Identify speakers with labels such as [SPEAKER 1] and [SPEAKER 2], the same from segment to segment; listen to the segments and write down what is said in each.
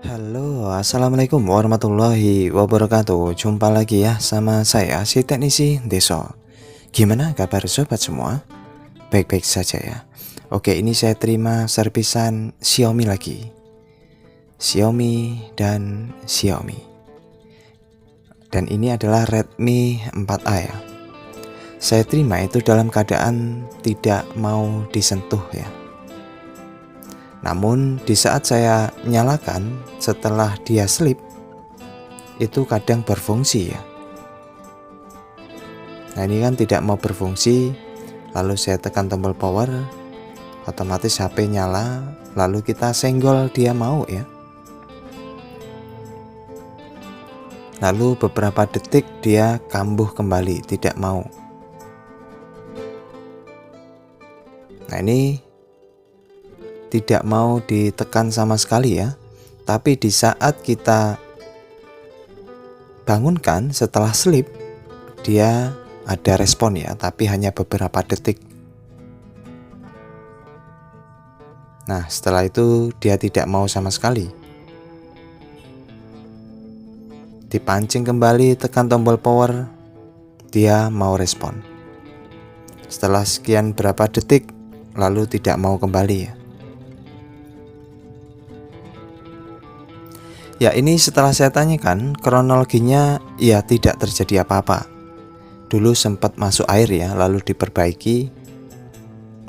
[SPEAKER 1] Halo, assalamualaikum warahmatullahi wabarakatuh. Jumpa lagi ya sama saya si teknisi Deso. Gimana kabar sobat semua? Baik-baik saja ya. Oke, ini saya terima servisan Xiaomi lagi. Xiaomi dan Xiaomi. Dan ini adalah Redmi 4A ya. Saya terima itu dalam keadaan tidak mau disentuh ya. Namun di saat saya nyalakan setelah dia sleep, itu kadang berfungsi ya. Nah ini kan tidak mau berfungsi, lalu saya tekan tombol power, otomatis HP nyala, lalu kita senggol dia mau ya. Lalu beberapa detik dia kambuh kembali, tidak mau. Nah ini tidak mau ditekan sama sekali ya. Tapi di saat kita bangunkan setelah sleep, dia ada respon ya, tapi hanya beberapa detik. Nah setelah itu dia tidak mau sama sekali. Dipancing kembali, tekan tombol power, dia mau respon. Setelah sekian berapa detik, lalu tidak mau kembali ya. Ya ini setelah saya tanyakan kronologinya ya tidak terjadi apa-apa. Dulu sempat masuk air ya, lalu diperbaiki.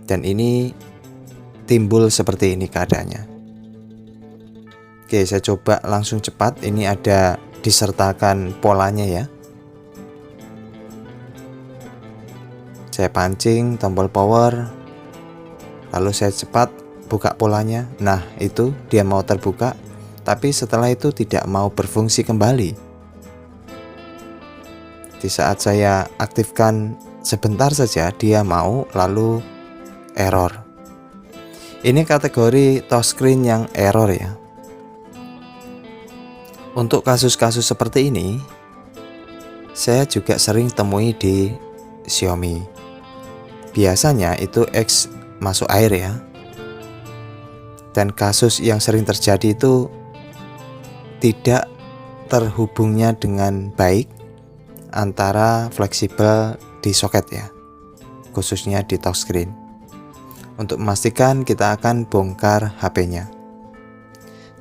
[SPEAKER 1] Dan ini timbul seperti ini keadaannya. Oke, saya coba langsung cepat. Ini ada disertakan polanya ya. Saya pancing tombol power, lalu saya cepat buka polanya. Nah itu dia mau terbuka, tapi setelah itu tidak mau berfungsi kembali. Di saat saya aktifkan sebentar saja dia mau, lalu error. Ini kategori touchscreen yang error ya. Untuk kasus-kasus seperti ini saya juga sering temui di Xiaomi. Biasanya itu X masuk air ya. Dan kasus yang sering terjadi itu tidak terhubungnya dengan baik antara fleksibel di soket ya, khususnya di touchscreen. Untuk memastikan kita akan bongkar HP-nya.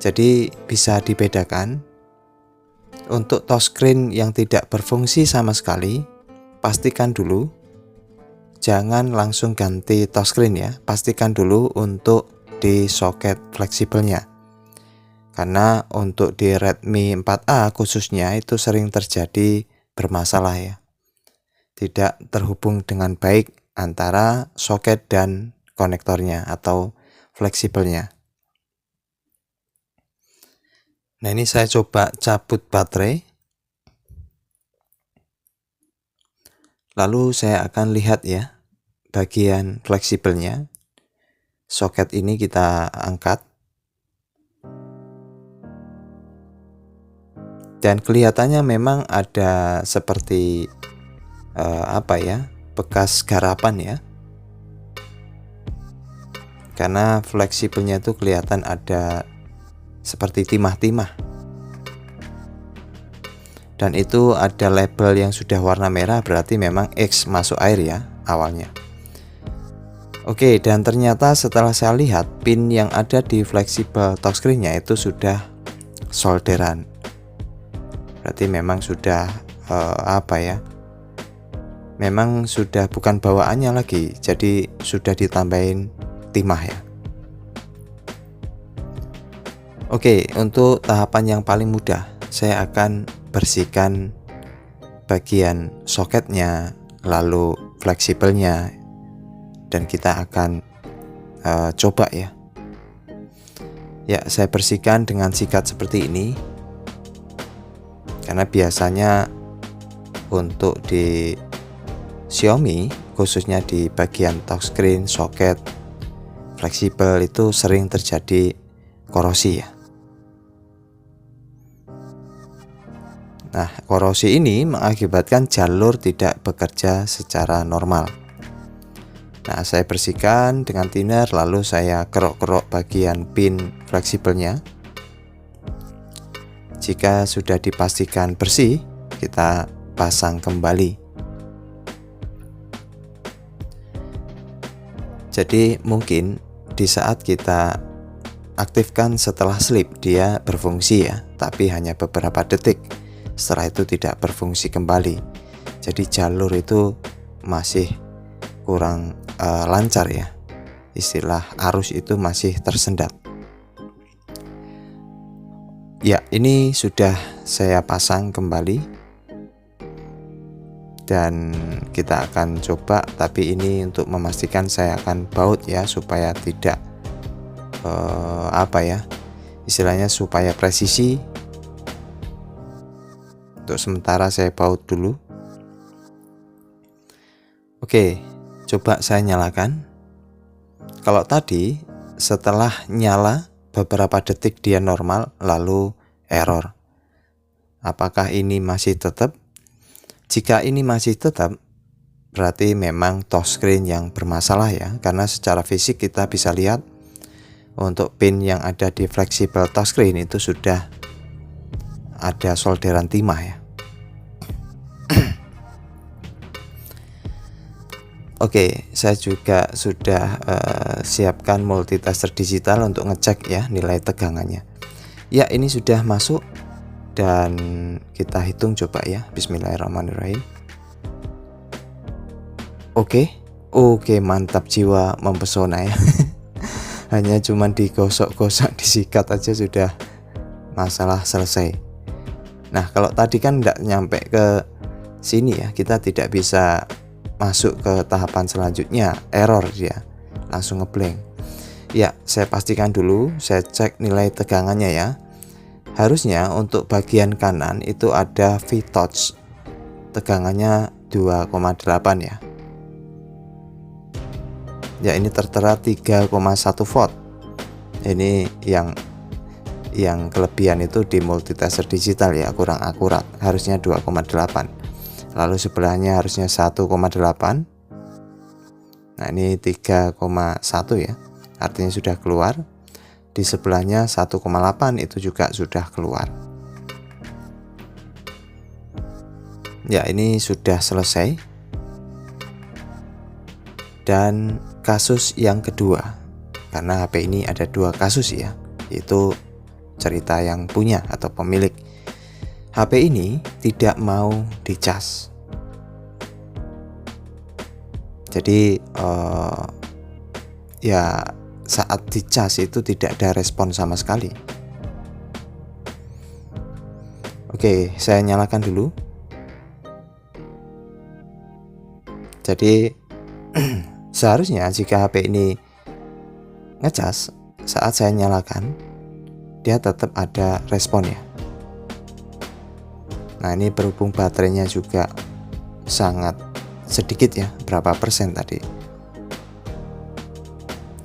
[SPEAKER 1] Jadi bisa dibedakan. Untuk touchscreen yang tidak berfungsi sama sekali, pastikan dulu, jangan langsung ganti touchscreen ya. Pastikan dulu untuk di soket fleksibelnya. Karena untuk di Redmi 4A khususnya itu sering terjadi bermasalah ya. Tidak terhubung dengan baik antara soket dan konektornya atau fleksibelnya. Nah ini saya coba cabut baterai. Lalu saya akan lihat ya bagian fleksibelnya. Soket ini kita angkat. Dan kelihatannya memang ada seperti bekas garapan ya. Karena fleksibelnya itu kelihatan ada seperti timah-timah. Dan itu ada label yang sudah warna merah, berarti memang X masuk air ya awalnya. Oke, dan ternyata setelah saya lihat pin yang ada di fleksibel touchscreen-nya itu sudah solderan. Berarti memang sudah memang sudah bukan bawaannya lagi, jadi sudah ditambahin timah ya. Oke, untuk tahapan yang paling mudah, saya akan bersihkan bagian soketnya, lalu fleksibelnya, dan kita akan coba ya. Ya, saya bersihkan dengan sikat seperti ini. Karena biasanya untuk di Xiaomi, khususnya di bagian touchscreen, soket, fleksibel itu sering terjadi korosi ya. Nah, korosi ini mengakibatkan jalur tidak bekerja secara normal. Nah, saya bersihkan dengan thinner, lalu saya kerok-kerok bagian pin fleksibelnya. Jika sudah dipastikan bersih, kita pasang kembali. Jadi mungkin di saat kita aktifkan setelah sleep dia berfungsi ya, tapi hanya beberapa detik. Setelah itu tidak berfungsi kembali. Jadi jalur itu masih kurang lancar ya. Istilah arus itu masih tersendat. Ya, ini sudah saya pasang kembali. Dan kita akan coba, tapi ini untuk memastikan saya akan baut ya, supaya tidak istilahnya supaya presisi. Untuk sementara saya baut dulu. Oke, coba saya nyalakan. Kalau tadi setelah nyala beberapa detik dia normal, lalu error. Apakah ini masih tetap? Jika ini masih tetap, berarti memang touchscreen yang bermasalah ya, karena secara fisik kita bisa lihat untuk pin yang ada di fleksibel touchscreen itu sudah ada solderan timah ya. Oke, saya juga sudah siapkan multitester digital untuk ngecek ya nilai tegangannya. Ya, ini sudah masuk dan kita hitung coba ya. Bismillahirrahmanirrahim. Oke, mantap, jiwa mempesona ya. Hanya cuman digosok-gosok, disikat aja sudah masalah selesai. Nah, kalau tadi kan tidak nyampe ke sini ya, kita tidak bisa masuk ke tahapan selanjutnya, error dia, langsung ngeblank. Ya, saya pastikan dulu, saya cek nilai tegangannya ya. Harusnya untuk bagian kanan itu ada V-touch, tegangannya 2,8 ya. Ya, ini tertera 3,1 volt. Ini yang kelebihan itu di multitester digital ya, kurang akurat, harusnya 2,8. Lalu sebelahnya harusnya 1,8. Nah, ini 3,1 ya, artinya sudah keluar. Di sebelahnya 1,8 itu juga sudah keluar. Ya, ini sudah selesai. Dan kasus yang kedua, karena HP ini ada dua kasus ya, itu cerita yang punya atau pemilik. HP ini tidak mau dicas. Jadi ya saat dicas itu tidak ada respon sama sekali. Oke, saya nyalakan dulu. Jadi seharusnya jika HP ini ngecas, saat saya nyalakan dia tetap ada respon ya. Nah, ini berhubung baterainya juga sangat sedikit ya, berapa persen tadi.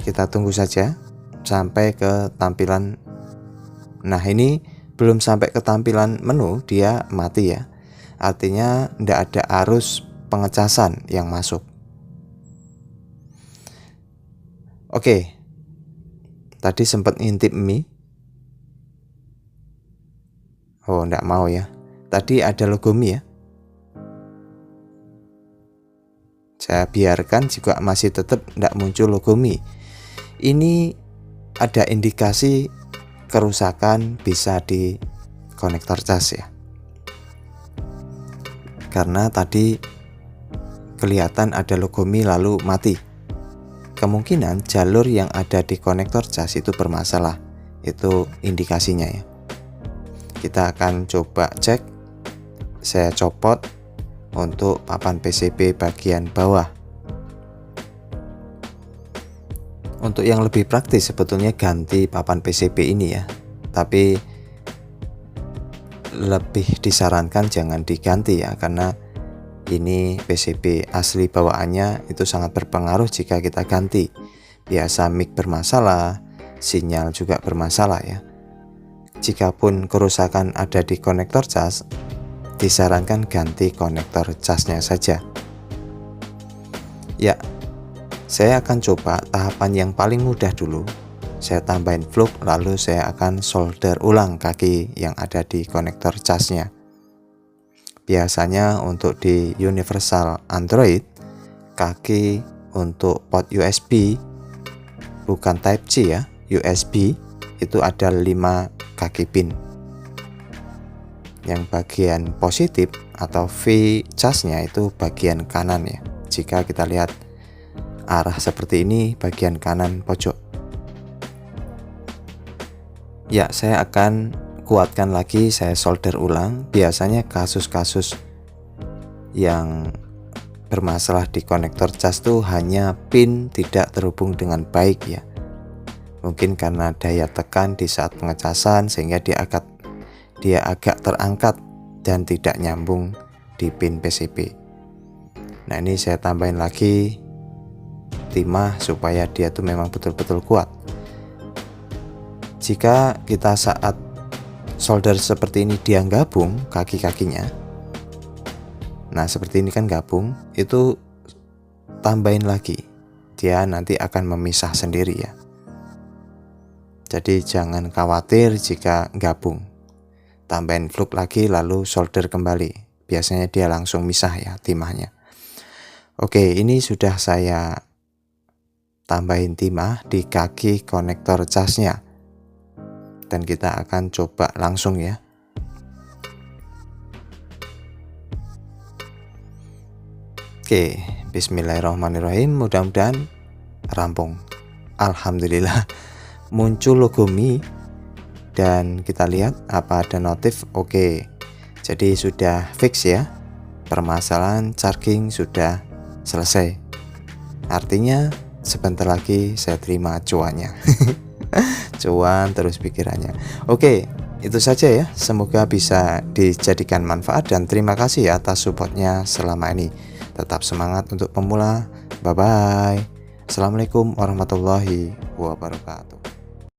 [SPEAKER 1] Kita tunggu saja sampai ke tampilan. Nah, ini belum sampai ke tampilan menu dia mati ya. Artinya tidak ada arus pengecasan yang masuk. Oke. Tadi sempat ngintip Mi. Oh, tidak mau ya. Tadi ada logo Mi ya. Saya biarkan juga masih tetap tidak muncul logo Mi. Ini ada indikasi kerusakan bisa di konektor cas ya. Karena tadi kelihatan ada logo Mi lalu mati. Kemungkinan jalur yang ada di konektor cas itu bermasalah. Itu indikasinya ya. Kita akan coba cek. Saya copot untuk papan PCB bagian bawah. Untuk yang lebih praktis sebetulnya ganti papan PCB ini ya, tapi lebih disarankan jangan diganti ya, karena ini PCB asli bawaannya itu sangat berpengaruh jika kita ganti. Biasa mic bermasalah, sinyal juga bermasalah ya. Jikapun kerusakan ada di konektor cas, disarankan ganti konektor casnya saja. Ya, saya akan coba tahapan yang paling mudah dulu. Saya tambahin fluk, lalu saya akan solder ulang kaki yang ada di konektor casnya. Biasanya untuk di universal Android, kaki untuk port USB bukan Type C ya, USB itu ada 5 kaki pin. Yang bagian positif atau V casnya itu bagian kanan ya. Jika kita lihat arah seperti ini, bagian kanan pojok. Ya, saya akan kuatkan lagi, saya solder ulang. Biasanya kasus-kasus yang bermasalah di konektor cas tuh hanya pin tidak terhubung dengan baik ya. Mungkin karena daya tekan di saat pengecasan sehingga dia agak terangkat dan tidak nyambung di pin PCB. Nah, ini saya tambahin lagi timah supaya dia tuh memang betul-betul kuat. Jika kita saat solder seperti ini dia gabung kaki-kakinya, nah seperti ini kan gabung, itu tambahin lagi, dia nanti akan memisah sendiri ya. Jadi jangan khawatir jika gabung, tambahin fluk lagi lalu solder kembali, biasanya dia langsung misah ya timahnya. Oke, ini sudah saya tambahin timah di kaki konektor casnya, dan kita akan coba langsung ya. Oke, bismillahirrahmanirrahim, mudah-mudahan rampung. Alhamdulillah muncul logo Mi dan kita lihat apa ada notif. Oke, jadi sudah fix ya, permasalahan charging sudah selesai. Artinya sebentar lagi saya terima cuannya. Cuan terus pikirannya. Oke, itu saja ya, semoga bisa dijadikan manfaat dan terima kasih atas supportnya selama ini. Tetap semangat untuk pemula. Bye bye. Assalamualaikum warahmatullahi wabarakatuh.